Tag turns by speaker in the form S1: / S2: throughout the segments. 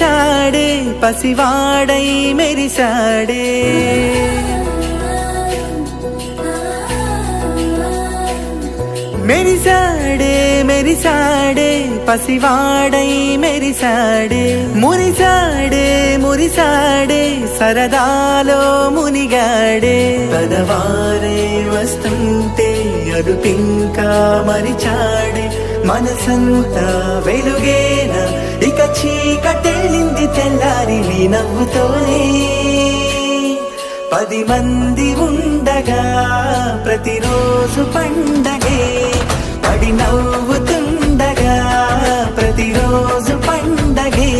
S1: మెరిసాడే పసివాడై మెరిసాడే మెరిసాడే మెరిసాడే పసివాడై మెరిసాడే మురిసాడే మురిసాడే సరదాలో మునిగాడే పదవారే వస్తుంటే అరుపింకా మరిచాడే మనసంతా వెలుగేన ఇక చీకటెళ్ళింది తెల్లారి నీ నవ్వుతోనే 10 మంది ఉండగా ప్రతిరోజు పండగే పడి నవ్వుతుండగా ప్రతిరోజు పండగే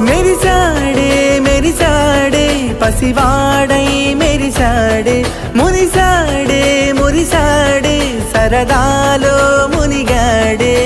S1: మెరిసాడే మెరిసాడే పసివాడై మెరిసాడే మురిసాడే మురిసాడే సరదాలో మునిగాడే